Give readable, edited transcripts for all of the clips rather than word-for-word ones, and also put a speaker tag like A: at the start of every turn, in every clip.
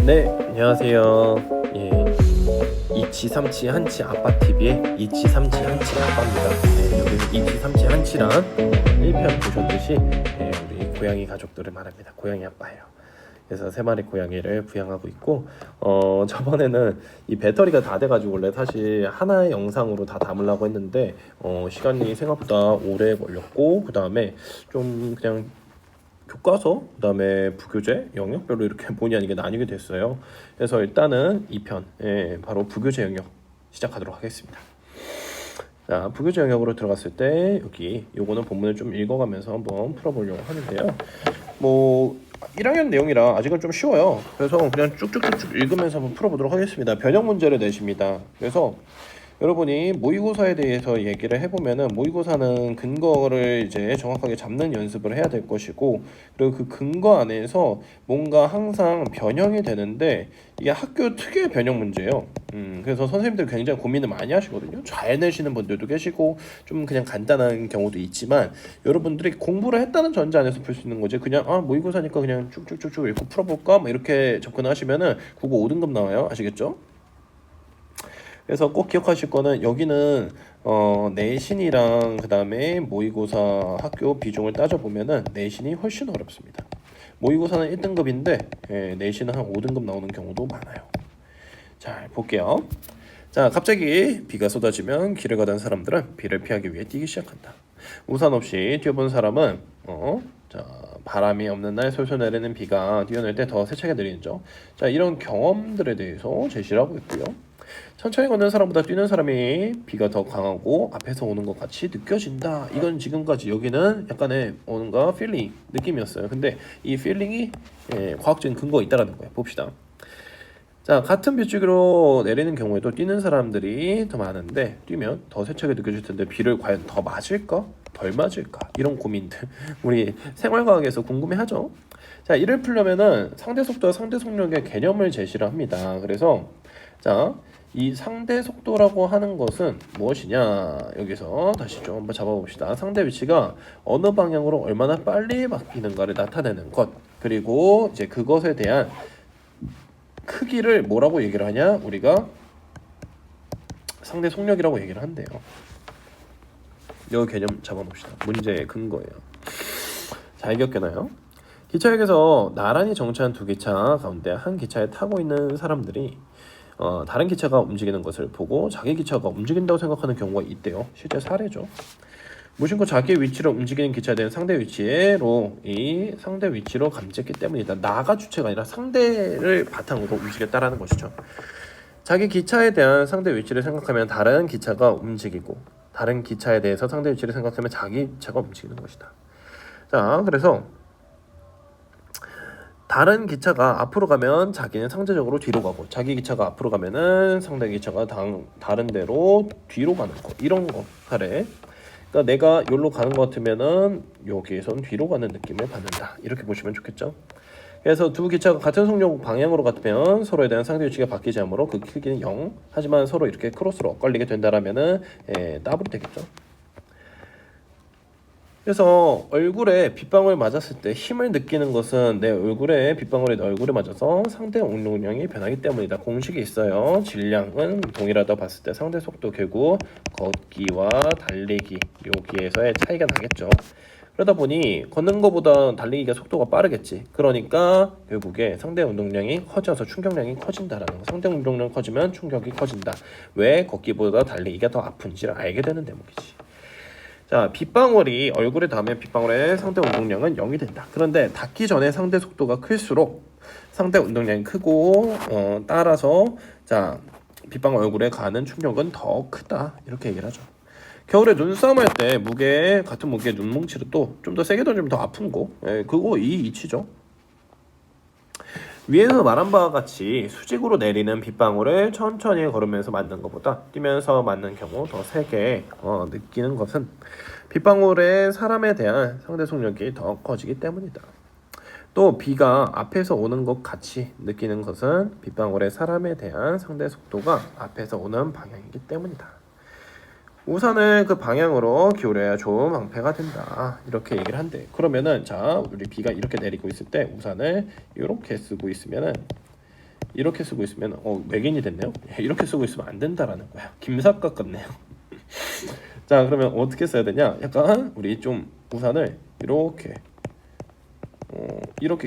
A: 네, 안녕하세요. 예, 이치 삼치 한치 아빠 TV의 이치 삼치 한치 아빠입니다. 네, 여기서 이치 삼치 한치란 1편 보셨듯이 우리 고양이 가족들을 말합니다. 고양이 아빠예요. 그래서 3마리 고양이를 부양하고 있고, 저번에는 이 배터리가 다 돼가지고 원래 사실 하나의 영상으로 다 담으려고 했는데 시간이 생각보다 오래 걸렸고, 그 다음에 좀 그냥 교과서, 그다음에 부교재 영역별로 이렇게 본의 아니게 나뉘게 됐어요. 그래서 일단은 2편, 바로 부교재 영역 시작하도록 하겠습니다. 자, 부교재 영역으로 들어갔을 때 여기 요거는 본문을 좀 읽어가면서 한번 풀어보려고 하는데요. 뭐 1학년 내용이라 아직은 좀 쉬워요. 그래서 그냥 쭉쭉쭉쭉 읽으면서 한번 풀어보도록 하겠습니다. 변형 문제를 내십니다. 그래서 여러분이 모의고사에 대해서 얘기를 해보면은, 모의고사는 근거를 이제 정확하게 잡는 연습을 해야 될 것이고, 그리고 그 근거 안에서 뭔가 항상 변형이 되는데 이게 학교 특유의 변형 문제예요. 그래서 선생님들 굉장히 고민을 많이 하시거든요. 잘 내시는 분들도 계시고 좀 그냥 간단한 경우도 있지만, 여러분들이 공부를 했다는 전제 안에서 풀 수 있는 거지, 그냥 모의고사니까 그냥 쭉쭉쭉쭉 읽고 풀어볼까 뭐 이렇게 접근하시면은 국어 5등급 나와요. 아시겠죠? 그래서 꼭 기억하실 거는, 여기는 내신이랑 그 다음에 모의고사 학교 비중을 따져보면은 내신이 훨씬 어렵습니다. 모의고사는 1등급인데 내신은 한 5등급 나오는 경우도 많아요. 자, 볼게요. 자, 갑자기 비가 쏟아지면 길을 가던 사람들은 비를 피하기 위해 뛰기 시작한다. 우산 없이 뛰어본 사람은 자, 바람이 없는 날 솔솔 내리는 비가 뛰어낼 때 더 세차게 내리죠. 자, 이런 경험들에 대해서 제시를 하고 있고요. 천천히 걷는 사람보다 뛰는 사람이 비가 더 강하고 앞에서 오는 것 같이 느껴진다. 이건 지금까지 여기는 약간의 뭔가 필링 느낌이었어요. 근데 이 필링이 과학적인 근거가 있다라는 거예요. 봅시다. 자, 같은 빗줄기로 내리는 경우에도 뛰는 사람들이 더 많은데 뛰면 더 세차게 느껴질 텐데 비를 과연 더 맞을까? 덜 맞을까? 이런 고민들 우리 생활과학에서 궁금해하죠. 자, 이를 풀려면은 상대 속도와 상대 속력의 개념을 제시를 합니다. 그래서 자, 이 상대 속도라고 하는 것은 무엇이냐? 여기서 다시 좀 한번 잡아봅시다. 상대 위치가 어느 방향으로 얼마나 빨리 바뀌는가를 나타내는 것, 그리고 이제 그것에 대한 크기를 뭐라고 얘기를 하냐? 우리가 상대 속력이라고 얘기를 한대요. 이 개념 잡아놓읍시다. 문제의 근거예요. 잘 기억되나요? 기차역에서 나란히 정차한 두 기차 가운데 한 기차에 타고 있는 사람들이 다른 기차가 움직이는 것을 보고 자기 기차가 움직인다고 생각하는 경우가 있대요. 실제 사례죠. 무심코 자기의 위치로 움직이는 기차에 대한 상대 위치로 이 상대 위치로 감지했기 때문이다. 나가 주체가 아니라 상대를 바탕으로 움직였다라는 것이죠. 자기 기차에 대한 상대 위치를 생각하면 다른 기차가 움직이고, 다른 기차에 대해서 상대 위치를 생각하면 자기 기차가 움직이는 것이다. 자, 그래서 다른 기차가 앞으로 가면 자기는 상대적으로 뒤로 가고, 자기 기차가 앞으로 가면은 상대 기차가 다른 데로 뒤로 가는 거, 이런 거 사례. 그러니까 내가 여기로 가는 것 같으면은 여기에선 뒤로 가는 느낌을 받는다. 이렇게 보시면 좋겠죠. 그래서 두 기차가 같은 속력 방향으로 같으면 서로에 대한 상대 위치가 바뀌지 않으므로 그 크기는 0. 하지만 서로 이렇게 크로스로 엇갈리게 된다라면은 더블이 되겠죠. 그래서 얼굴에 빗방울 맞았을 때 힘을 느끼는 것은 내 얼굴에 빗방울이 내 얼굴에 맞아서 상대 운동량이 변하기 때문이다. 공식이 있어요. 질량은 동일하다 봤을 때 상대 속도 결국 걷기와 달리기 여기에서의 차이가 나겠죠. 그러다 보니 걷는 것보다 달리기가 속도가 빠르겠지. 그러니까 결국에 상대 운동량이 커져서 충격량이 커진다라는 거. 상대 운동량 커지면 충격이 커진다. 왜 걷기보다 달리기가 더 아픈지를 알게 되는 대목이지. 자, 빗방울이 얼굴에 닿으면 빗방울의 상대 운동량은 0이 된다. 그런데 닿기 전에 상대 속도가 클수록 상대 운동량이 크고 따라서 자, 빗방울 얼굴에 가는 충격은 더 크다. 이렇게 얘기를 하죠. 겨울에 눈싸움 할 때 같은 무게의 눈뭉치를 또 좀 더 세게 던지면 더 아픈 거. 그거 이 이치죠. 위에서 말한 바와 같이 수직으로 내리는 빗방울을 천천히 걸으면서 맞는 것보다 뛰면서 맞는 경우 더 세게 느끼는 것은 빗방울의 사람에 대한 상대 속력이 더 커지기 때문이다. 또 비가 앞에서 오는 것 같이 느끼는 것은 빗방울의 사람에 대한 상대 속도가 앞에서 오는 방향이기 때문이다. 우산을 그 방향으로 기울여야 좋은 방패가 된다. 이렇게 얘기를 한대. 그러면은 자, 우리 비가 이렇게 내리고 있을 때 우산을 이렇게 쓰고 있으면은 이렇게 쓰고 있으면 외계인이 됐네요. 이렇게 쓰고 있으면 안 된다라는 거야. 김삿갓 같네요. 자, 그러면 어떻게 써야 되냐? 약간 우리 좀 우산을 이렇게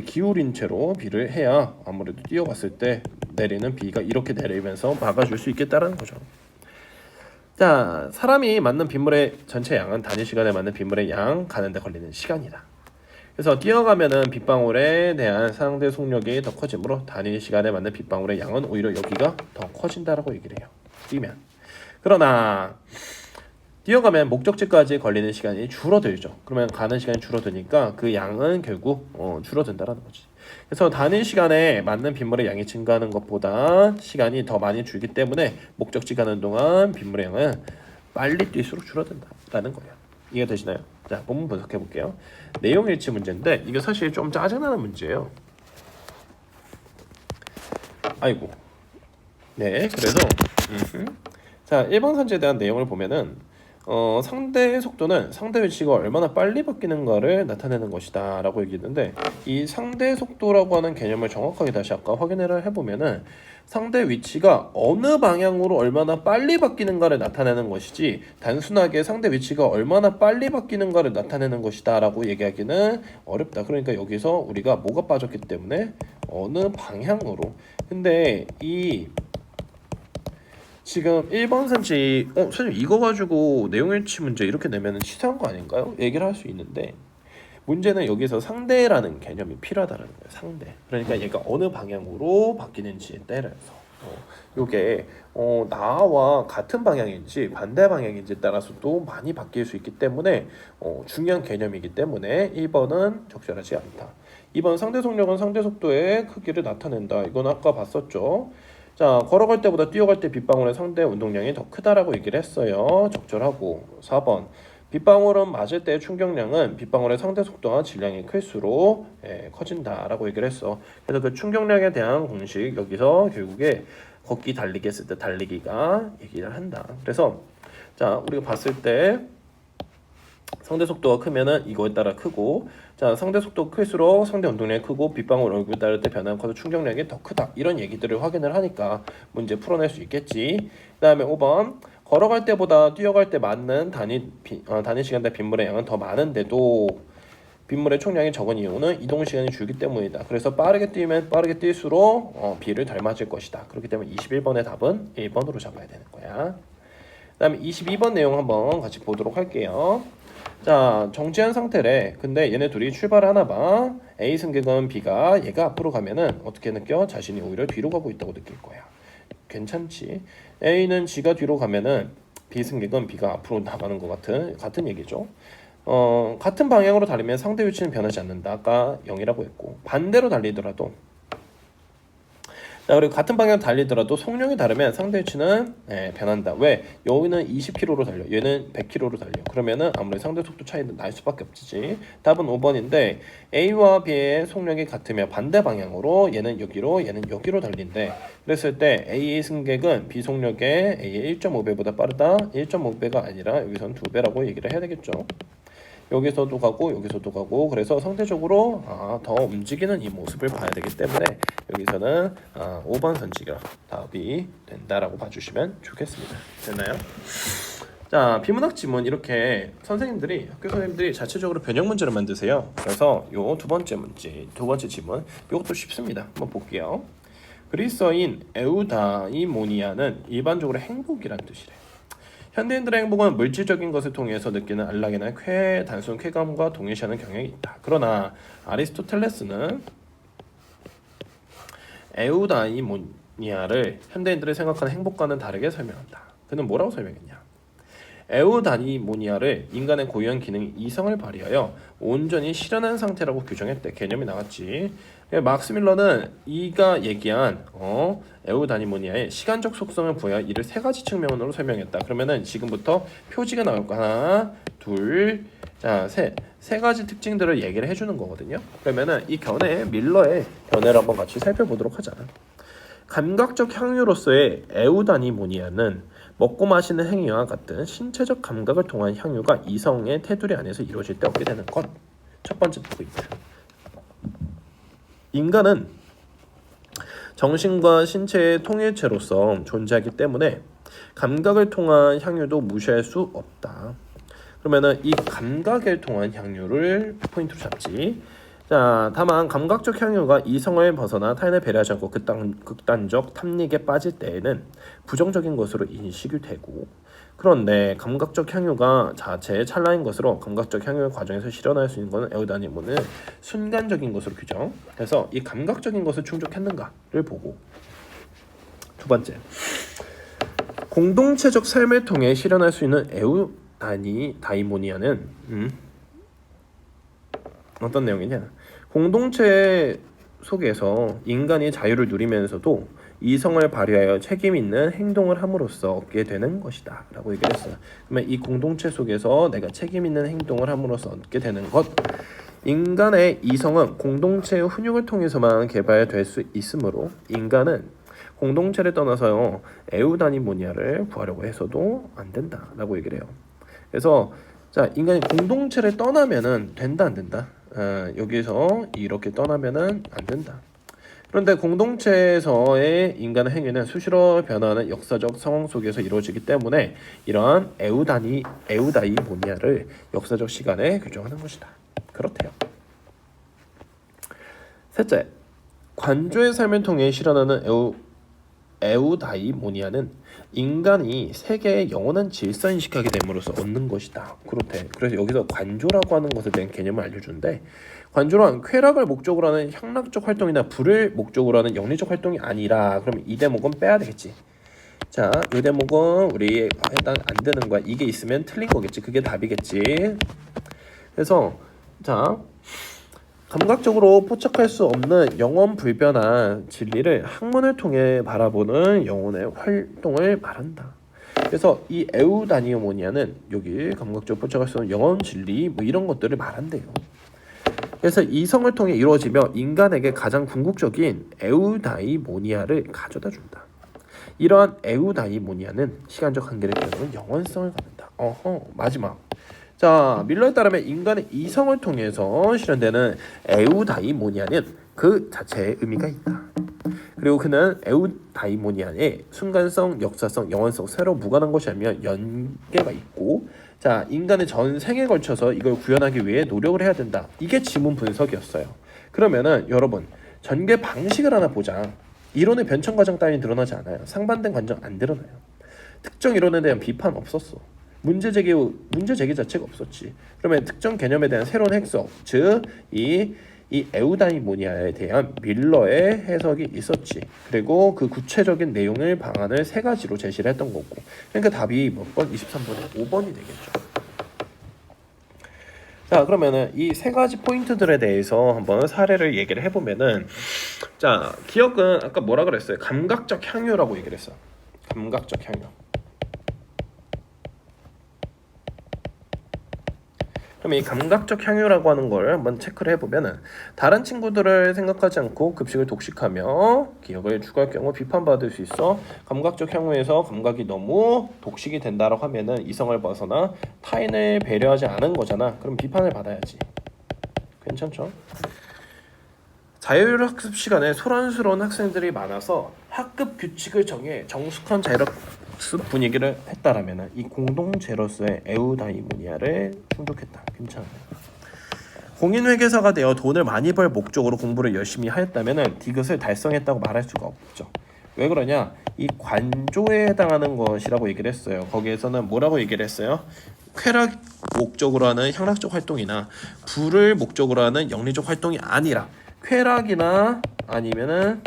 A: 기울인 채로 비를 해야 아무래도 뛰어갔을 때 내리는 비가 이렇게 내리면서 막아줄 수 있겠다라는 거죠. 자, 사람이 맞는 빗물의 전체 양은 단위 시간에 맞는 빗물의 양 가는데 걸리는 시간이다. 그래서 뛰어가면은 빗방울에 대한 상대 속력이 더 커지므로 단위 시간에 맞는 빗방울의 양은 오히려 여기가 더 커진다라고 얘기를 해요. 뛰면. 그러나 뛰어가면 목적지까지 걸리는 시간이 줄어들죠. 그러면 가는 시간이 줄어드니까 그 양은 결국 줄어든다라는 거지. 그래서 단위 시간에 맞는 빗물의 양이 증가하는 것보다 시간이 더 많이 줄기 때문에 목적지 가는 동안 빗물의 양은 빨리 뛸수록 줄어든다라는 거예요. 이해가 되시나요? 자, 본문 분석해 볼게요. 내용 일치 문제인데 이게 사실 좀 짜증나는 문제예요. 아이고. 네, 그래서 자, 1번 선지에 대한 내용을 보면은 상대의 속도는 상대 위치가 얼마나 빨리 바뀌는가를 나타내는 것이다 라고 얘기했는데, 이 상대 속도라고 하는 개념을 정확하게 다시 아까 확인을 해보면은 상대 위치가 어느 방향으로 얼마나 빨리 바뀌는가를 나타내는 것이지 단순하게 상대 위치가 얼마나 빨리 바뀌는가를 나타내는 것이다 라고 얘기하기는 어렵다. 그러니까 여기서 우리가 뭐가 빠졌기 때문에 어느 방향으로. 근데 이 지금 1번 산지 선생님 이거 가지고 내용일치 문제 이렇게 내면 치사한 거 아닌가요? 얘기를 할 수 있는데, 문제는 여기서 상대라는 개념이 필요하다는 거예요. 상대. 그러니까 얘가 어느 방향으로 바뀌는지에 따라서 요게 나와 같은 방향인지 반대 방향인지에 따라서도 많이 바뀔 수 있기 때문에 중요한 개념이기 때문에 1번은 적절하지 않다. 2번 상대 속력은 상대 속도의 크기를 나타낸다. 이건 아까 봤었죠. 자, 걸어갈 때보다 뛰어갈 때 빗방울의 상대 운동량이 더 크다라고 얘기를 했어요. 적절하고. 4번 빗방울은 맞을 때의 충격량은 빗방울의 상대 속도와 질량이 클수록 커진다라고 얘기를 했어. 그래서 그 충격량에 대한 공식 여기서 결국에 걷기 달리기 했을 때 달리기가 얘기를 한다. 그래서 자, 우리가 봤을 때 상대 속도가 크면은 이거에 따라 크고, 자, 상대 속도가 클수록 상대 운동량이 크고 빗방울 얼굴에 따를 때 변화가 커서 충격량이 더 크다. 이런 얘기들을 확인을 하니까 문제 풀어낼 수 있겠지. 그 다음에 5번 걸어갈 때보다 뛰어갈 때 맞는 단위 시간대 빗물의 양은 더 많은데도 빗물의 총량이 적은 이유는 이동 시간이 줄기 때문이다. 그래서 빠르게 뛰면 빠르게 뛸수록 비를 덜 맞을 것이다. 그렇기 때문에 21번의 답은 1번으로 잡아야 되는 거야. 그 다음에 22번 내용 한번 같이 보도록 할게요. 자, 정지한 상태래. 근데 얘네 둘이 출발을 하나 봐. A 승객은 B가 얘가 앞으로 가면은 어떻게 느껴? 자신이 오히려 뒤로 가고 있다고 느낄 거야. 괜찮지? A는 G가 뒤로 가면은 B 승객은 B가 앞으로 나가는 것 같은 얘기죠. 같은 방향으로 달리면 상대 위치는 변하지 않는다. 아까 0이라고 했고, 반대로 달리더라도, 자, 그리고 같은 방향 달리더라도 속력이 다르면 상대 위치는 변한다. 왜? 여기는 20km로 달려, 얘는 100km로 달려. 그러면은 아무래도 상대 속도 차이는 날 수밖에 없지. 답은 5번인데 A와 B의 속력이 같으면 반대 방향으로 얘는 여기로 얘는 여기로 달린대. 그랬을 때 A 승객은 B 속력에 A의 1.5배보다 빠르다. 1.5배가 아니라 여기선 2배라고 얘기를 해야 되겠죠. 여기서도 가고 여기서도 가고, 그래서 상대적으로 더 움직이는 이 모습을 봐야 되기 때문에 여기서는 5번 선지가 답이 된다라고 봐주시면 좋겠습니다. 됐나요? 자, 비문학 지문 이렇게 학교 선생님들이 자체적으로 변형 문제를 만드세요. 그래서 요 두 번째 지문 이것도 쉽습니다. 한번 볼게요. 그리스어인 에우다이모니아는 일반적으로 행복이란 뜻이래. 현대인들의 행복은 물질적인 것을 통해서 느끼는 안락이나 단순 쾌감과 동일시하는 경향이 있다. 그러나 아리스토텔레스는 에우다이모니아를 현대인들이 생각하는 행복과는 다르게 설명한다. 그는 뭐라고 설명했냐? 에우다이모니아를 인간의 고유한 기능 이성을 발휘하여 온전히 실현한 상태라고 규정했대. 개념이 나왔지. 막스 밀러는 이가 얘기한 에우다이모니아의 시간적 속성을 부여하 이를 세 가지 측면으로 설명했다. 그러면은 지금부터 표지가 나올 거 하나, 둘, 자, 세 가지 특징들을 얘기를 해주는 거거든요. 그러면은 이 밀러의 견해를 한번 같이 살펴보도록 하자. 감각적 향유로서의 에우다이모니아는 먹고 마시는 행위와 같은 신체적 감각을 통한 향유가 이성의 테두리 안에서 이루어질 때 얻게 되는 것. 첫 번째 포인트. 인간은 정신과 신체의 통일체로서 존재하기 때문에 감각을 통한 향유도 무시할 수 없다. 그러면은 이 감각을 통한 향유를 포인트로 잡지. 자, 다만 감각적 향유가 이성을 벗어나 타인을 배려하지 않고 극단적 탐닉에 빠질 때에는 부정적인 것으로 인식이 되고, 그런데 감각적 향유가 자체의 찰나인 것으로 감각적 향유의 과정에서 실현할 수 있는 것은 에우다니모는 순간적인 것으로 규정. 그래서 이 감각적인 것을 충족했는가를 보고. 두 번째, 공동체적 삶을 통해 실현할 수 있는 에우다이모니아는 어떤 내용이냐? 공동체 속에서 인간이 자유를 누리면서도 이성을 발휘하여 책임 있는 행동을 함으로써 얻게 되는 것이다 라고 얘기를 했어요. 그러면 이 공동체 속에서 내가 책임 있는 행동을 함으로써 얻게 되는 것, 인간의 이성은 공동체의 훈육을 통해서만 개발될 수 있으므로 인간은 공동체를 떠나서요 에우다니모니아를 구하려고 해서도 안 된다 라고 얘기를 해요. 그래서 자, 인간이 공동체를 떠나면은 된다 안 된다? 여기서 이렇게 떠나면은 안 된다. 그런데 공동체에서의 인간의 행위는 수시로 변화하는 역사적 상황 속에서 이루어지기 때문에 이러한 에우다이모니아를 역사적 시간에 규정하는 것이다. 그렇대요. 셋째, 관조의 삶을 통해 실현하는 에우다이모니아는 인간이 세계의 영원한 질서 인식하게 됨으로써 얻는 것이다. 그렇대. 그래서 여기서 관조라고 하는 것에 대한 개념을 알려주는데, 관조란 쾌락을 목적으로 하는 향락적 활동이나 불을 목적으로 하는 영리적 활동이 아니라, 그럼 이 대목은 빼야 되겠지. 자, 이 대목은 우리 일단 안 되는 거야. 이게 있으면 틀린 거겠지. 그게 답이겠지. 그래서 자, 감각적으로 포착할 수 없는 영원 불변한 진리를 학문을 통해 바라보는 영혼의 활동을 말한다. 그래서 이 에우다니모니아는 여기 감각적으로 포착할 수 없는 영원 진리 뭐 이런 것들을 말한대요. 그래서 이성을 통해 이루어지며 인간에게 가장 궁극적인 에우다이모니아를 가져다 준다. 이러한 에우다이모니아는 시간적 한계를 깨는 영원성을 갖는다. 마지막. 자, 밀러에 따르면 인간의 이성을 통해서 실현되는 에우다이모니아는 그 자체의 의미가 있다. 그리고 그는 에우다이모니아의 순간성, 역사성, 영원성 서로 무관한 것이 아니며 연계가 있고, 자, 인간의 전 생에 걸쳐서 이걸 구현하기 위해 노력을 해야 된다. 이게 지문 분석이었어요. 그러면은 여러분 전개 방식을 하나 보자. 이론의 변천 과정 따위 드러나지 않아요. 상반된 관점 안 드러나요. 특정 이론에 대한 비판 없었어. 문제 제기 자체가 없었지. 그러면 특정 개념에 대한 새로운 해석, 즉 이 에우다이모니아에 대한 밀러의 해석이 있었지. 그리고 그 구체적인 내용을 방안을 세 가지로 제시를 했던 거고. 그러니까 답이 몇 번? 23번에 5번이 되겠죠. 자, 그러면은 이 세 가지 포인트들에 대해서 한번 사례를 얘기를 해보면은, 자, 기억은 아까 뭐라 그랬어요? 감각적 향유라고 얘기를 했어. 감각적 향유. 그럼 이 감각적 향유라고 하는 걸 한번 체크를 해보면은, 다른 친구들을 생각하지 않고 급식을 독식하며 기억을 추구할 경우 비판받을 수 있어. 감각적 향유에서 감각이 너무 독식이 된다라고 하면은 이성을 벗어나 타인을 배려하지 않은 거잖아. 그럼 비판을 받아야지. 괜찮죠? 자율학습 시간에 소란스러운 학생들이 많아서 학급 규칙을 정해 정숙한 자율학습 분위기를 했다라면 이 공동체로서의 에우다이모니아를 충족했다. 괜찮아요. 공인회계사가 되어 돈을 많이 벌 목적으로 공부를 열심히 하였다면 디귿을 달성했다고 말할 수가 없죠. 왜 그러냐? 이 관조에 해당하는 것이라고 얘기를 했어요. 거기에서는 뭐라고 얘기를 했어요? 쾌락 목적으로 하는 향락적 활동이나 부를 목적으로 하는 영리적 활동이 아니라 쾌락이나 아니면은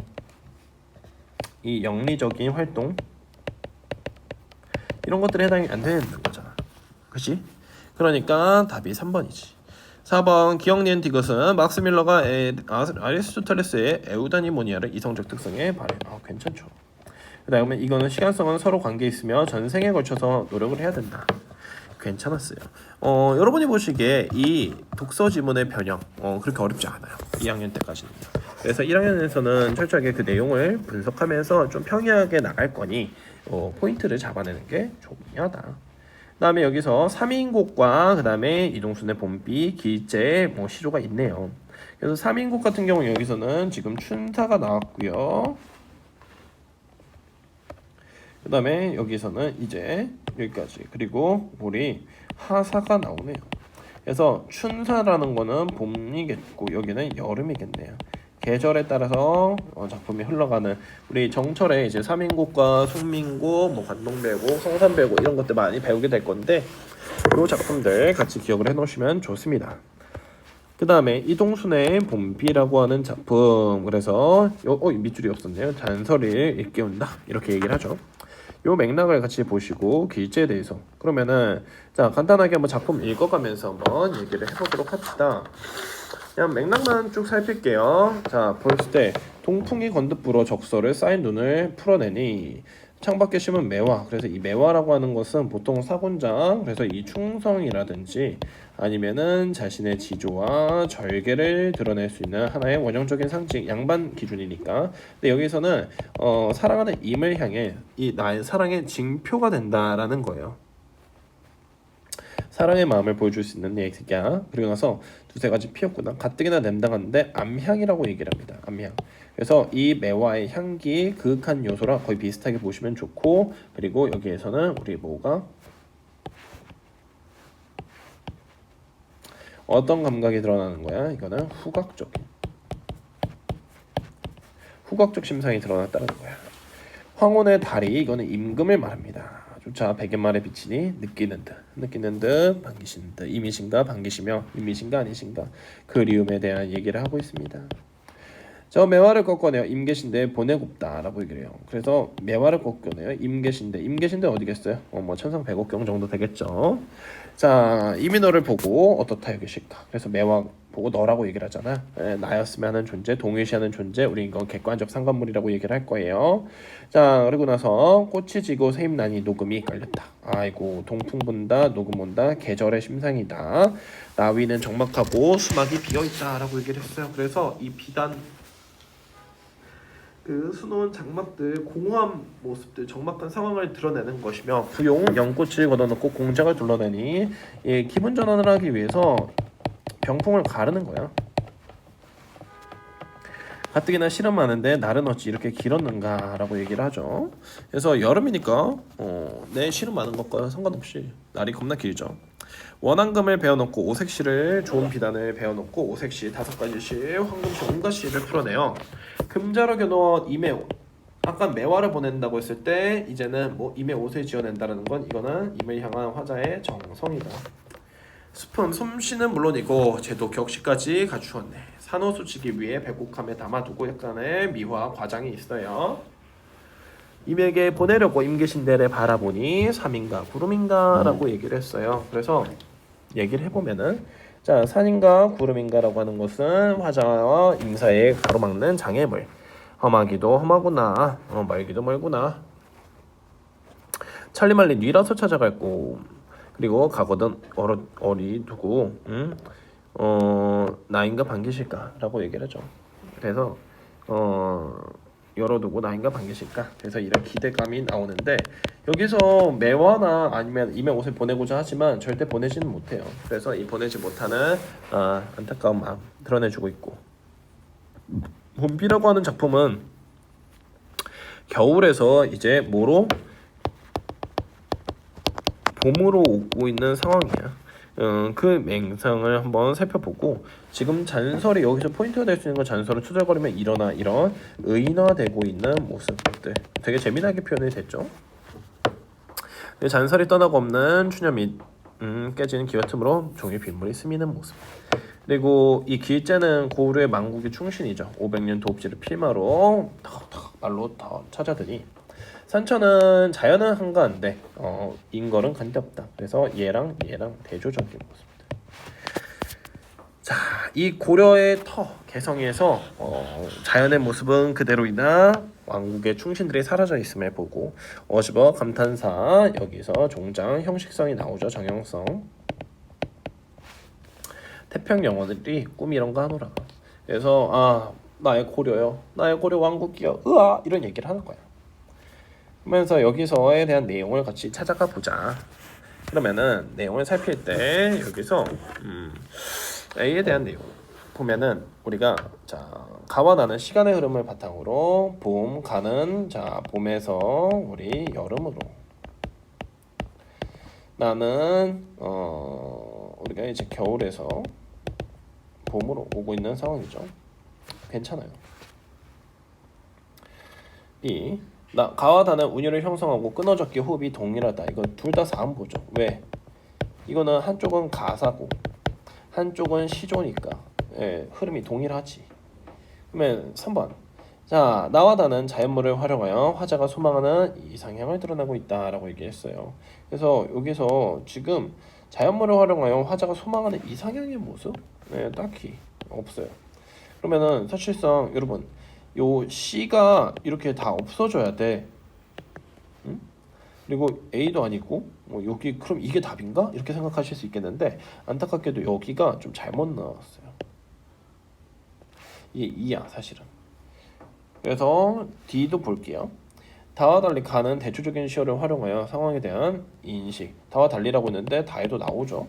A: 이 영리적인 활동 이런 것들에 해당이 안 되는 거잖아. 그렇지? 그러니까 답이 3번이지. 4번 기억 니은 디귿은 막스 밀러가 아리스토텔레스의 에우다니모니아를 이성적 특성에 발휘. 괜찮죠. 그 다음에 이거는 시간성은 서로 관계 있으며 전생에 걸쳐서 노력을 해야 된다. 괜찮았어요. 여러분이 보시기에 이 독서 지문의 변형 그렇게 어렵지 않아요. 2학년 때까지는요. 그래서 1학년에서는 철저하게 그 내용을 분석하면서 좀 평이하게 나갈 거니 포인트를 잡아내는 게 중요하다. 그 다음에 여기서 3인곡과 그 다음에 이동순의 봄비, 기재, 시조가 있네요. 그래서 3인곡 같은 경우 여기서는 지금 춘사가 나왔고요. 그 다음에 여기서는 이제 여기까지, 그리고 우리 하사가 나오네요. 그래서 춘사라는 거는 봄이겠고 여기는 여름이겠네요. 계절에 따라서 작품이 흘러가는, 우리 정철에 이제 삼인곡과 송민곡, 관동배곡, 성산배곡 이런 것들 많이 배우게 될 건데 이 작품들 같이 기억을 해놓으시면 좋습니다. 그 다음에 이동순의 봄비라고 하는 작품, 그래서 밑줄이 없었네요. 잔소리를 일깨운다 이렇게 얘기를 하죠. 요 맥락을 같이 보시고 기재에 대해서, 그러면은 자 간단하게 한번 작품 읽어가면서 한번 얘기를 해보도록 합시다. 그냥 맥락만 쭉 살필게요. 자, 보였을 때 동풍이 건듯 불어 적설을 쌓인 눈을 풀어내니 창밖에 심은 매화. 그래서 이 매화라고 하는 것은 보통 사곤장, 그래서 이 충성이라든지 아니면은 자신의 지조와 절개를 드러낼 수 있는 하나의 원형적인 상징, 양반 기준이니까. 근데 여기서는 사랑하는 임을 향해 이 나의 사랑의 징표가 된다라는 거예요. 사랑의 마음을 보여줄 수 있는 내 새끼야. 그리고 나서 두세 가지 피었구나. 가뜩이나 냄당하는데 암향이라고 얘기를 합니다. 암향. 그래서 이 매화의 향기, 그윽한 요소랑 거의 비슷하게 보시면 좋고, 그리고 여기에서는 우리 뭐가 어떤 감각이 드러나는 거야? 이거는 후각적 심상이 드러났다는 거야. 황혼의 달이, 이거는 임금을 말합니다. 조차 백연말에 비치니 느끼는 듯 반기시는 듯, 임이신가 반기시며 임이신가 아니신가 그리움에 대한 얘기를 하고 있습니다. 저 매화를 꺾어내어 임계신대 보내곱다 라고 얘기를 해요. 그래서 매화를 꺾어내어 임계신대 어디겠어요? 천상 백옥경 정도 되겠죠. 자, 이미 너를 보고 어떻다 여기실까. 그래서 매화 보고 너라고 얘기를 하잖아. 나였으면 하는 존재, 동일시하는 존재, 우리 이건 객관적 상관물이라고 얘기를 할 거예요. 자, 그리고 나서 꽃이 지고 새잎나니 녹음이 깔렸다. 아이고, 동풍 분다, 녹음 온다, 계절의 심상이다. 나위는 적막하고 수막이 비어있다 라고 얘기를 했어요. 그래서 이 비단, 그 수놓은 장막들, 공허한 모습들, 적막한 상황을 드러내는 것이며, 부용 연꽃을 걷어놓고 공작을 둘러내니 기분 전환을 하기 위해서 병풍을 가르는 거야. 가뜩이나 실은 많은데 날은 어찌 이렇게 길었는가 라고 얘기를 하죠. 그래서 여름이니까 내 실은 많은 것과 상관없이 날이 겁나 길죠. 원앙금을 베어놓고 오색실을, 좋은 비단을 베어놓고 오색실 5가지실, 황금실 온갖 실을 풀어내요. 금자로 겨누어 임의, 아까 매화를 보낸다고 했을 때 이제는 임의 옷을 지어낸다는 건 이거는 임을 향한 화자의 정성이다. 숲은 솜씨는 물론이고 제도 격식까지 갖추었네. 산호수치기 위해 백곡함에 담아두고 약간의 미화 과장이 있어요. 임에게 보내려고 임계신대를 바라보니 삼인가 구름인가 라고 얘기를 했어요. 그래서 얘기를 해보면은, 자, 산인가 구름인가라고 하는 것은 화자와 임사에 가로막는 장애물. 험하기도 험하구나, 멀기도 멀구나. 찰리말리 뉘라서 찾아갈 곳. 그리고 가거든 어리 두고 나인가 반기실까 라고 얘기를 하죠. 그래서 열어두고 나인가 반기실까. 그래서 이런 기대감이 나오는데, 여기서 매화나 아니면 임의 옷을 보내고자 하지만 절대 보내지는 못해요. 그래서 이 보내지 못하는 안타까운 마음 드러내주고 있고, 봄비라고 하는 작품은 겨울에서 이제 뭐로 봄으로 오고 있는 상황이야. 그 맹상을 한번 살펴보고, 지금 잔설이 여기서 포인트가 될 수 있는 건 잔설을 투덜거리며 일어나 이런 의인화되고 있는 모습들, 되게 재미나게 표현이 됐죠. 잔설이 떠나고 없는 추념이 깨지는 기와 틈으로 종일 빗물이 스미는 모습. 그리고 이 기일제는 고을의 망국의 충신이죠. 500년 도읍지를 필마로 말로 더 찾아드니 산천은 자연은 한가한데 인걸은 간데없다. 그래서 얘랑 대조적인 모습들. 자, 이 고려의 개성에서 자연의 모습은 그대로이나 왕국의 충신들이 사라져 있음을 보고 어시버 감탄사 여기서 종장 형식성이 나오죠. 정형성. 태평 영어들이 꿈 이런 거 하노라. 그래서 나의 고려요. 나의 고려 왕국이요. 으아 이런 얘기를 하는 거야. 그러면서 여기서에 대한 내용을 같이 찾아가 보자. 그러면은 내용을 살필 때 여기서 A에 대한 내용 보면은 우리가 가와 나는 시간의 흐름을 바탕으로 봄 가는 봄에서 우리 여름으로 나는 우리가 이제 겨울에서 봄으로 오고 있는 상황이죠. 괜찮아요. B 가와 나는 운율을 형성하고 끊어졌기 호흡이 동일하다. 이거 둘 다 4음보죠. 왜? 이거는 한쪽은 가사고 한쪽은 시조니까 흐름이 동일하지. 그러면 3번 나와 나는 자연물을 활용하여 화자가 소망하는 이상향을 드러내고 있다라고 얘기했어요. 그래서 여기서 지금 자연물을 활용하여 화자가 소망하는 이상향의 모습? 딱히 없어요. 그러면은 사실상 여러분 요 C가 이렇게 다 없어져야 돼. 응? 그리고 A도 아니고 여기 그럼 이게 답인가? 이렇게 생각하실 수 있겠는데 안타깝게도 여기가 좀 잘못 나왔어요. 이게 2야 사실은. 그래서 D도 볼게요. 다와 달리 가는 대조적인 시어를 활용하여 상황에 대한 인식. 다와 달리라고 했는데 다에도 나오죠.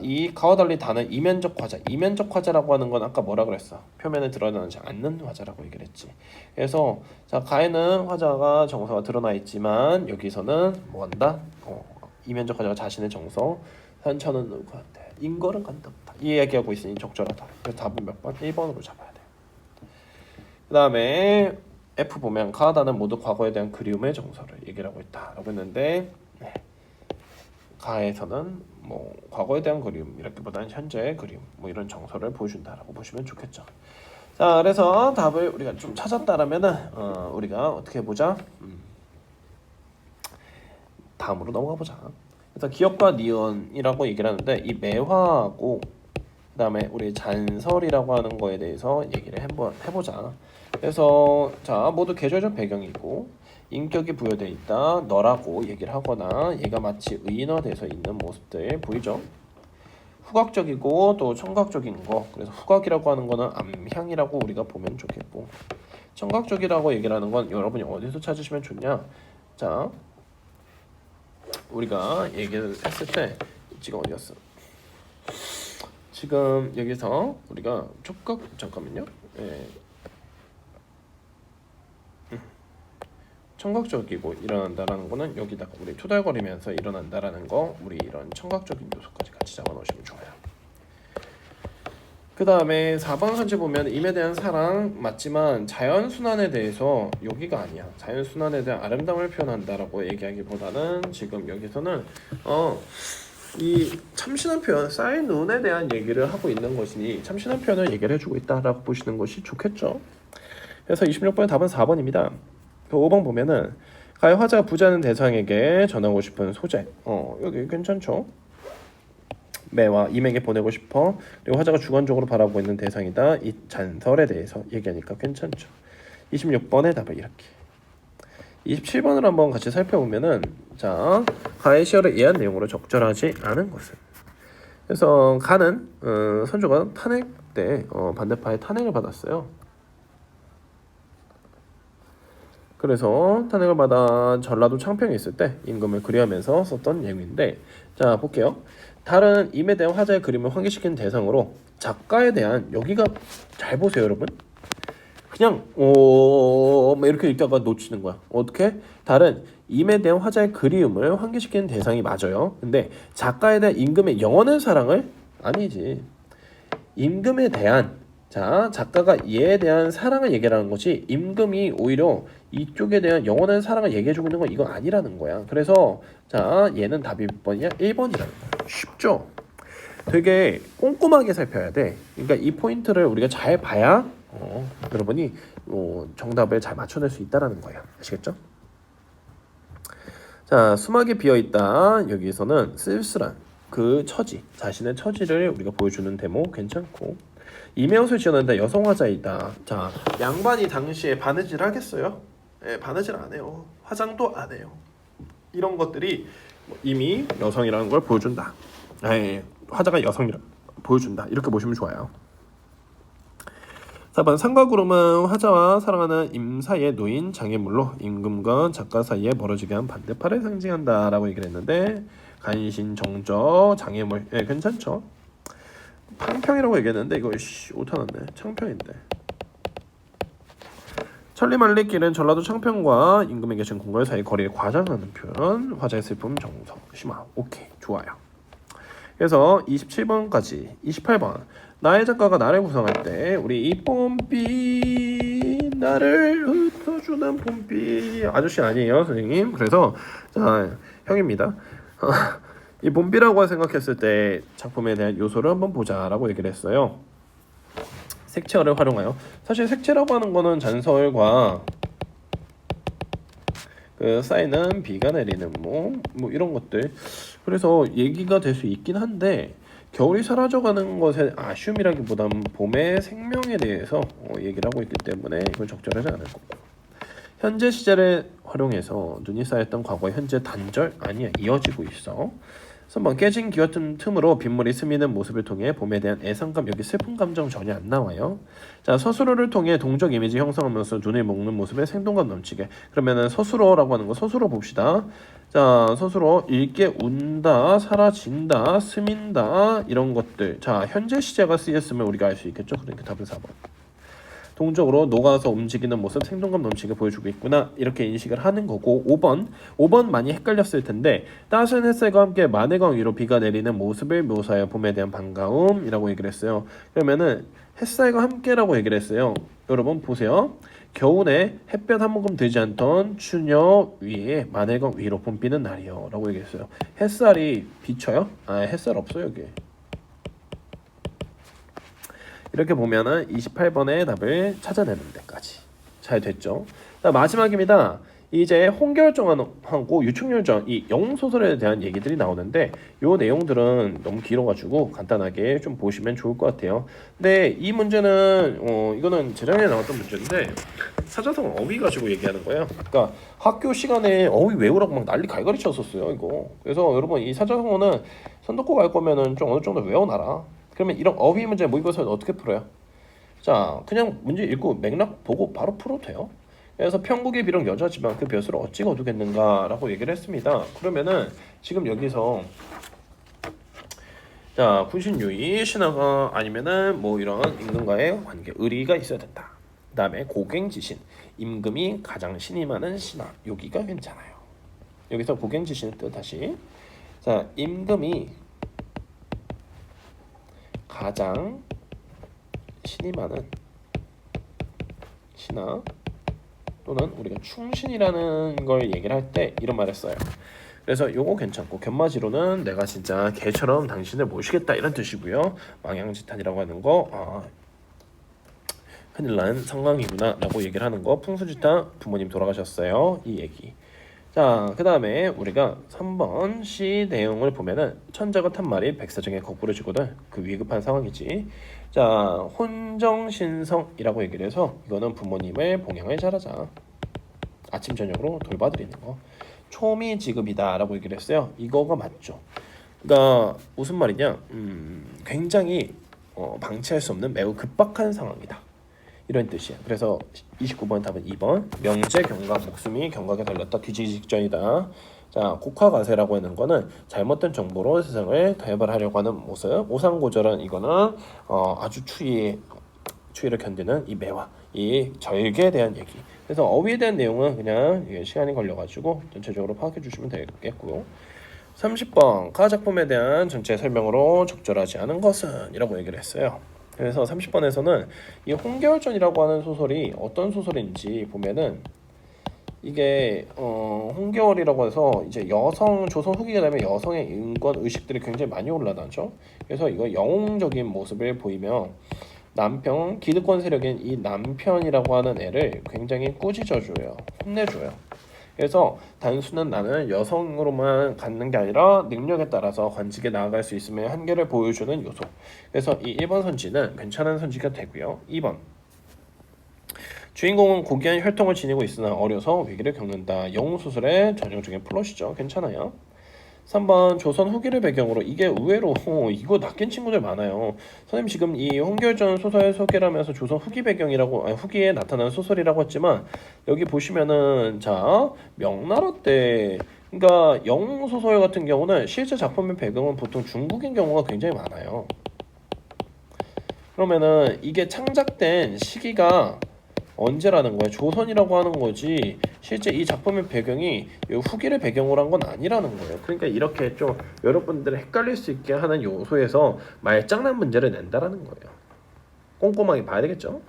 A: 이 가와 달리 다는 이면적 화자. 이면적 화자라고 하는 건 아까 뭐라 그랬어? 표면에 드러나지 않는 화자라고 얘기를 했지. 그래서 가에는 화자가 정서가 드러나 있지만 여기서는 뭐 한다? 이면적 화자가 자신의 정서. 산천은 누구한테? 인걸은 간답다. 이 얘기하고 있으니 적절하다. 그래서 답은 몇 번? 1번으로 잡아야 돼. 그 다음에 F 보면 가다는 모두 과거에 대한 그리움의 정서를 얘기를 하고 있다라고 했는데 가에서는 뭐 과거에 대한 그리움 이렇게보다는 현재의 그리움 뭐 이런 정서를 보여준다라고 보시면 좋겠죠. 그래서 답을 우리가 좀 찾았다라면은 우리가 어떻게 보자. 다음으로 넘어가 보자. 그래서 기억과 니은이라고 얘기를 하는데 이 매화하고 그다음에 우리 잔설이라고 하는 거에 대해서 얘기를 한번 해보자. 그래서 모두 계절적 배경이고 인격이 부여되어 있다. 너라고 얘기를 하거나 얘가 마치 의인화돼서 있는 모습들 보이죠? 후각적이고 또 청각적인 거. 그래서 후각이라고 하는 거는 암향이라고 우리가 보면 좋겠고 청각적이라고 얘기를 하는 건 여러분이 어디서 찾으시면 좋냐? 우리가 얘기를 했을 때 지금 어디였어? 지금 여기서 우리가 촉각 잠깐만요. 청각적이고 일어난다라는 거는 여기다가 우리 투덜거리면서 일어난다라는 거 우리 이런 청각적인 요소까지 같이 잡아놓으시면 좋아요. 그 다음에 4번 선지 보면 임에 대한 사랑 맞지만 자연순환에 대해서 여기가 아니야. 자연순환에 대한 아름다움을 표현한다라고 얘기하기보다는 지금 여기서는 이 참신한 표현, 쌓인 눈에 대한 얘기를 하고 있는 것이니 참신한 표현을 얘기를 해주고 있다라고 보시는 것이 좋겠죠. 그래서 26번의 답은 4번입니다. 그 5번 보면은 가의 화자가 부자는 대상에게 전하고 싶은 소재. 여기 괜찮죠? 매와 임에게 보내고 싶어. 그리고 화자가 주관적으로 바라보고 있는 대상이다. 이 잔설에 대해서 얘기하니까 괜찮죠. 26번의 답은 이렇게. 27번을 한번 같이 살펴보면은 가의 시어를 이해한 내용으로 적절하지 않은 것은. 그래서 가는 선조가 탄핵 때 반대파의 탄핵을 받았어요. 그래서 탄핵을 받아 전라도 창평에 있을 때 임금을 그리하면서 썼던 내용인데 볼게요. 다른 임에 대한 화자의 그림을 환기시키는 대상으로 작가에 대한 여기가 잘 보세요 여러분. 그냥 이렇게 읽다가 놓치는 거야. 어떻게? 다른 임에 대한 화자의 그리움을 환기시키는 대상이 맞아요. 근데 작가에 대한 임금의 영원한 사랑을 아니지. 임금에 대한 작가가 얘에 대한 사랑을 얘기하는 거지 임금이 오히려 이쪽에 대한 영원한 사랑을 얘기해주고 있는 건 이건 아니라는 거야. 그래서 얘는 답이 몇 번이냐? 1번이라는 거야. 쉽죠? 되게 꼼꼼하게 살펴야 돼. 그러니까 이 포인트를 우리가 잘 봐야 여러분이 정답을 잘 맞춰낼 수 있다는 거예요. 아시겠죠? 수막이 비어있다. 여기서는 쓸쓸한 그 처지, 자신의 처지를 우리가 보여주는 데모 괜찮고, 이메옷을 지어낸다, 여성 화자이다. 자, 양반이 당시에 바느질 하겠어요? 예, 바느질 안 해요. 화장도 안 해요. 이런 것들이 이미 여성이라는 걸 보여준다. 예, 화자가 여성이라 보여준다. 이렇게 보시면 좋아요. 4번 상과구름은 화자와 사랑하는 임 사이에 놓인 장애물로 임금과 작가 사이에 벌어지게 한 반대파를 상징한다 라고 얘기를 했는데, 간신, 정저, 장애물, 예, 괜찮죠? 창평이라고 얘기했는데 이거 오타났네. 창평인데. 천리만리길은 전라도 창평과 임금에 계신 궁궐 사이 거리를 과장하는 표현. 화자의 슬픔, 정성, 심화. 오케이, 좋아요. 그래서 27번까지 28번 나의 작가가 나를 구성할 때 우리 이 봄비 나를 흩어주는 봄비 아저씨 아니에요 선생님. 그래서 자 형입니다. 이 봄비라고 생각했을 때 작품에 대한 요소를 한번 보자라고 얘기를 했어요. 색채를 활용하여. 사실 색채라고 하는 거는 잔설과 그 쌓이는 비가 내리는 뭐 이런 것들, 그래서 얘기가 될 수 있긴 한데, 겨울이 사라져가는 것의 아쉬움이라기보다는 봄의 생명에 대해서 얘기를 하고 있기 때문에 이건 적절하지 않을 거고, 현재 시제를 활용해서 눈이 쌓였던 과거의 현재 단절 아니야, 이어지고 있어. 3번 깨진 기와 틈으로 빗물이 스미는 모습을 통해 봄에 대한 애상감, 여기 슬픈 감정 전혀 안 나와요. 자, 서술어를 통해 동적 이미지 형성하면서 눈을 먹는 모습에 생동감 넘치게. 그러면은 서술어라고 하는 거 서술어 봅시다. 자, 서술어 읽게 운다, 사라진다, 스민다 이런 것들. 자, 현재 시제가 쓰였으면 우리가 알 수 있겠죠. 그러니까 답은 4번. 동적으로 녹아서 움직이는 모습, 생동감 넘치게 보여주고 있구나, 이렇게 인식을 하는 거고. 5번 많이 헷갈렸을 텐데, 따스한 햇살과 함께 마늘강 위로 비가 내리는 모습을 묘사하여 봄에 대한 반가움이라고 얘기를 했어요. 그러면은 햇살과 함께라고 얘기를 했어요. 여러분 보세요. 겨울에 햇볕 한 모금 들지 않던 추녀 위에 마늘강 위로 봄비는 날이요 라고 얘기했어요. 햇살이 비쳐요? 햇살 없어요 여기. 이렇게 보면은 28번의 답을 찾아내는 데까지 잘 됐죠. 마지막입니다. 이제 홍결정하고 유충열전, 이 영웅소설에 대한 얘기들이 나오는데, 요 내용들은 너무 길어가지고 간단하게 좀 보시면 좋을 것 같아요. 근데 이 문제는 이거는 재작년에 나왔던 문제인데, 사자성 어휘 가지고 얘기하는 거예요. 그러니까 학교 시간에 어휘 외우라고 막 난리 갈갈이 쳤었어요 이거. 그래서 여러분 이 사자성어는 선독고 갈 거면은 좀 어느 정도 외워놔라. 그러면 이런 어휘 문제 모의고사는 어떻게 풀어요? 자, 그냥 문제 읽고 맥락 보고 바로 풀어도 돼요. 그래서 평국의 비록 여자지만 그 벼슬을 어찌 거두겠는가라고 얘기를 했습니다. 그러면은 지금 여기서 자, 군신유의, 신하가 아니면은 뭐 이런 임금과의 관계, 의리가 있어야 된다. 그 다음에 고갱지신, 임금이 가장 신임하는 신하, 여기가 괜찮아요. 여기서 고갱지신의 뜻 다시. 자, 임금이 가장 신임하는 신하, 또는 우리가 충신이라는 걸 얘기를 할 때 이런 말을 써요. 그래서 요거 괜찮고, 견마지로는 내가 진짜 개처럼 당신을 모시겠다 이런 뜻이고요. 망양지탄이라고 하는 거 큰일 난 상황이구나 라고 얘기를 하는 거, 풍수지탄 부모님 돌아가셨어요 이 얘기. 자, 그 다음에 우리가 3번 C 내용을 보면은 천자가 탄 말이 백사장에 거꾸로 지거든. 그 위급한 상황이지. 자, 혼정신성이라고 얘기를 해서 이거는 부모님을 봉양을 잘하자, 아침 저녁으로 돌봐드리는 거. 초미지급이다 라고 얘기를 했어요. 이거가 맞죠. 그러니까 무슨 말이냐, 굉장히 방치할 수 없는 매우 급박한 상황이다, 이런 뜻이야. 그래서 29번 답은 2번. 명제 경각, 목숨이 경각에 달렸다, 뒤지기 직전이다. 자, 국화가세라고 하는 거는 잘못된 정보로 세상을 개발하려고 하는 모습. 오상고절은 이거는 아주 추위를 견디는 이 매화, 이 절개에 대한 얘기. 그래서 어휘에 대한 내용은 그냥 시간이 걸려가지고 전체적으로 파악해 주시면 되겠고요. 30번 가작품에 대한 전체 설명으로 적절하지 않은 것은 이라고 얘기를 했어요. 그래서 30번에서는 이 홍계월전이라고 하는 소설이 어떤 소설인지 보면은, 이게 홍계월이라고 해서 이제 여성, 조선 후기가 되면 여성의 인권 의식들이 굉장히 많이 올라나죠. 그래서 이거 영웅적인 모습을 보이며 남편, 기득권 세력인 이 남편이라고 하는 애를 굉장히 꾸짖어줘요, 혼내줘요. 그래서 단순한 나는 여성으로만 갖는 게 아니라 능력에 따라서 관직에 나아갈 수 있음의 한계를 보여주는 요소. 그래서 이 1번 선지는 괜찮은 선지가 되고요. 2번 주인공은 고귀한 혈통을 지니고 있으나 어려서 위기를 겪는다. 영웅소설의 전형적인 플롯이죠. 괜찮아요. 3번 조선 후기를 배경으로 이게 의외로 이거 낚인 친구들 많아요. 선생님 지금 이 홍결전 소설 소개를 하면서 조선 후기 배경이라고 후기에 나타나는 소설이라고 했지만 여기 보시면은 자 명나라 때 그러니까 영웅 소설 같은 경우는 실제 작품의 배경은 보통 중국인 경우가 굉장히 많아요. 그러면은 이게 창작된 시기가 언제라는 거야? 조선이라고 하는 거지. 실제 이 작품의 배경이 후기를 배경으로 한 건 아니라는 거예요. 그러니까 이렇게 좀 여러분들을 헷갈릴 수 있게 하는 요소에서 말장난 문제를 낸다라는 거예요. 꼼꼼하게 봐야 되겠죠?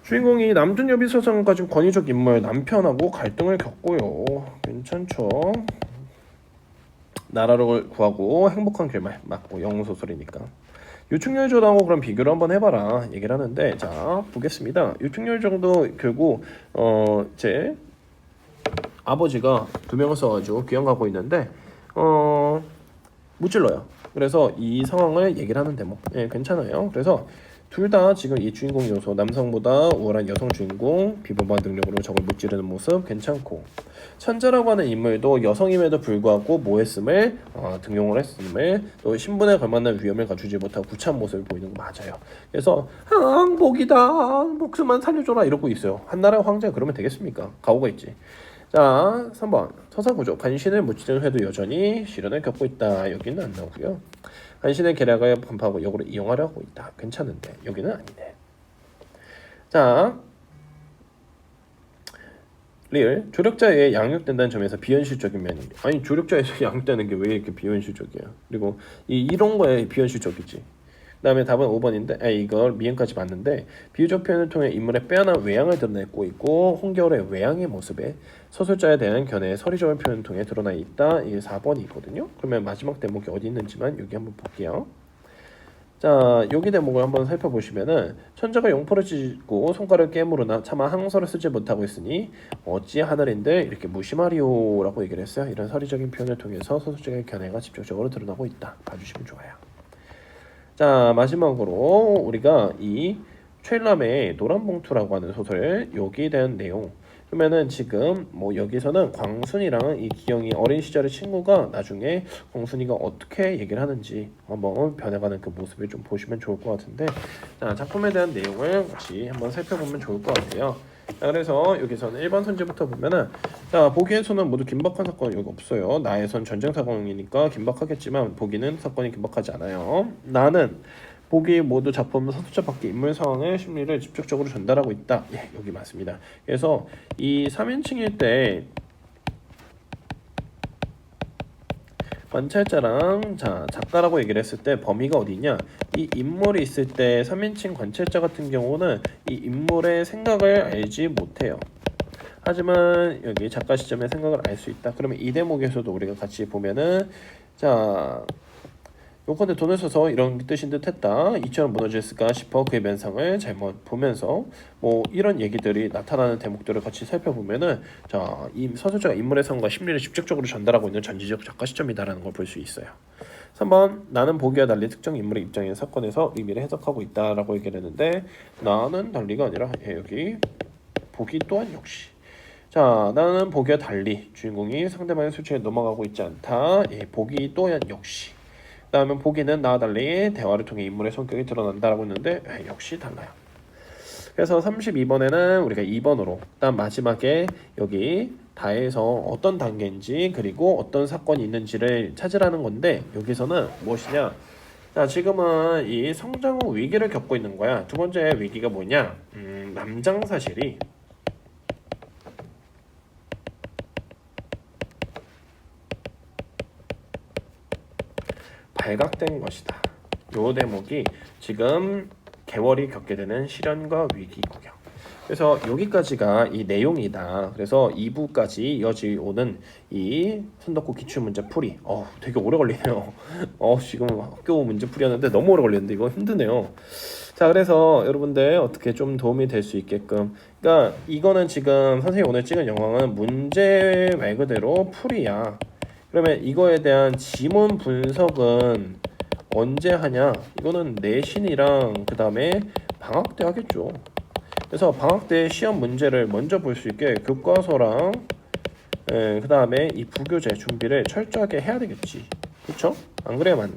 A: 주인공이 남준 여비 서성을 가진 권위적 인물 남편하고 갈등을 겪고요. 괜찮죠? 나라를 구하고 행복한 길만 맞고 영웅소설이니까. 유충열조하고 그럼 비교를 한번 해봐라 얘기를 하는데 자 보겠습니다. 유충열조도 결국 제 아버지가 두 명을 써가지고 귀양가고 있는데 무찔러요. 그래서 이 상황을 얘기를 하는 대목 괜찮아요. 그래서 둘 다 지금 이 주인공 요소 남성보다 우월한 여성 주인공 비범한 능력으로 적을 무찌르는 모습 괜찮고 천자라고 하는 인물도 여성임에도 불구하고 모했음을 등용을 했음을 또 신분에 걸맞는 위험을 갖추지 못하고 구차한 모습을 보이는 거 맞아요. 그래서 목이다 목숨만 살려줘라 이러고 있어요. 한나라 황제가 그러면 되겠습니까? 가오가 있지. 자 3번 서사구조 간신을 무찌르는 해도 여전히 시련을 겪고 있다. 여기는 안 나오고요. 간신의 계략을 반파하고 역으로 이용하려 하고 있다. 괜찮은데 여기는 아니네. 자 리을 조력자에 양육된다는 점에서 비현실적인 면이 아니 조력자에서 양육되는 게 왜 이렇게 비현실적이야. 그리고 이런 거에 비현실적이지. 그 다음에 답은 5번인데 이걸 미행까지 봤는데 비유적 표현을 통해 인물의 빼어난 외양을 드러내고 있고 홍겨울의 외양의 모습에 서술자에 대한 견해의 서리적인 표현을 통해 드러나 있다. 이게 4번이 있거든요. 그러면 마지막 대목이 어디 있는지만 여기 한번 볼게요. 자 여기 대목을 한번 살펴보시면은 천자가 용포를 찢고 손가락을 깨물으나 차마 항서를 쓰지 못하고 있으니 어찌 하늘인들 이렇게 무심하리오 라고 얘기를 했어요. 이런 서리적인 표현을 통해서 서술자의 견해가 직접적으로 드러나고 있다. 봐주시면 좋아요. 자 마지막으로 우리가 이 최일남의 노란봉투라고 하는 소설 여기에 대한 내용 그러면은 지금 뭐 여기서는 광순이랑 이 기영이 어린 시절의 친구가 나중에 광순이가 어떻게 얘기를 하는지 한번 변해가는 그 모습을 좀 보시면 좋을 것 같은데 자, 작품에 대한 내용을 같이 한번 살펴보면 좋을 것 같아요. 자, 그래서 여기서는 1번 선지부터 보면은 자 보기에서는 모두 긴박한 사건이 여기 없어요. 나에선 전쟁 사건이니까 긴박하겠지만 보기는 사건이 긴박하지 않아요. 나는 보기 모두 작품 서술자 밖의 인물 상황의 심리를 직접적으로 전달하고 있다. 예, 여기 맞습니다. 그래서 이 3인칭일 때 관찰자랑 자 작가라고 얘기를 했을 때 범위가 어디냐? 이 인물이 있을 때 3인칭 관찰자 같은 경우는 이 인물의 생각을 알지 못해요. 하지만 여기 작가 시점의 생각을 알 수 있다. 그러면 이 대목에서도 우리가 같이 보면은 자 요컨대 돈을 써서 이런 뜻인 듯 했다. 이처럼 무너졌을까 싶어 그의 면상을 잘못 보면서 뭐 이런 얘기들이 나타나는 대목들을 같이 살펴보면은 자, 이 서술자가 인물의 상과 심리를 직접적으로 전달하고 있는 전지적 작가 시점이다라는 걸 볼 수 있어요. 3번 나는 보기와 달리 특정 인물의 입장에 사건에서 의미를 해석하고 있다라고 얘기를 했는데 나는 달리가 아니라 여기 보기 또한 역시 자 나는 보기와 달리 주인공이 상대방의 수치에 넘어가고 있지 않다. 보기 또한 역시 다음은 보기는 나와 달리 대화를 통해 인물의 성격이 드러난다라고 했는데 역시 달라요. 그래서 32번에는 우리가 2번으로 다음 마지막에 여기 다에서 어떤 단계인지 그리고 어떤 사건이 있는지를 찾으라는 건데 여기서는 무엇이냐 자 지금은 이 성장 후 위기를 겪고 있는 거야. 두 번째 위기가 뭐냐 남장사실이 발각된 것이다. 요 대목이 지금 개월이 겪게 되는 시련과 위기고요. 그래서 여기까지가 이 내용이다. 그래서 2부까지 이어지오는 이 손덕구 기출문제 풀이 되게 오래 걸리네요. 지금 학교 문제 풀이였는데 너무 오래 걸리는데 이거 힘드네요. 자, 그래서 여러분들 어떻게 좀 도움이 될 수 있게끔, 그러니까 이거는 지금 선생님이 오늘 찍은 영상은 문제 말 그대로 풀이야. 그러면 이거에 대한 지문 분석은 언제 하냐? 이거는 내신이랑 그 다음에 방학 때 하겠죠. 그래서 방학 때 시험 문제를 먼저 볼 수 있게 교과서랑 그 다음에 이 부교재 준비를 철저하게 해야 되겠지. 그쵸? 안 그래야만.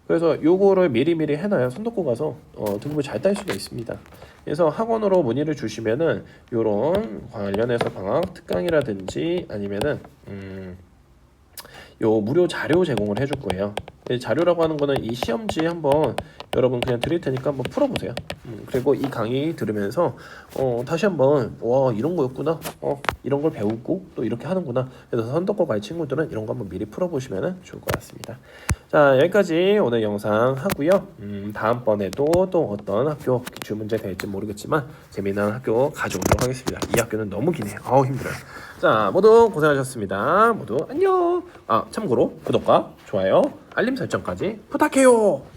A: 그래서 요거를 미리미리 해놔야 손놓고 가서 등급을 잘 딸 수가 있습니다. 그래서 학원으로 문의를 주시면은 요런 관련해서 방학 특강이라든지 아니면은 요 무료 자료 제공을 해줄 거예요. 자료라고 하는 거는 이 시험지 한번 여러분 그냥 드릴 테니까 한번 풀어보세요. 그리고 이 강의 들으면서 다시 한번 와 이런 거였구나, 이런 걸 배우고 또 이렇게 하는구나. 그래서 선덕고 갈 친구들은 이런 거 한번 미리 풀어보시면 좋을 것 같습니다. 자, 여기까지 오늘 영상 하고요. 다음번에도 또 어떤 학교 기출 문제 될지 모르겠지만 재미난 학교 가져오도록 하겠습니다. 이 학교는 너무 기네요. 힘들어요. 자, 모두 고생하셨습니다. 모두 안녕. 참고로 구독과 좋아요, 알림 설정까지 부탁해요.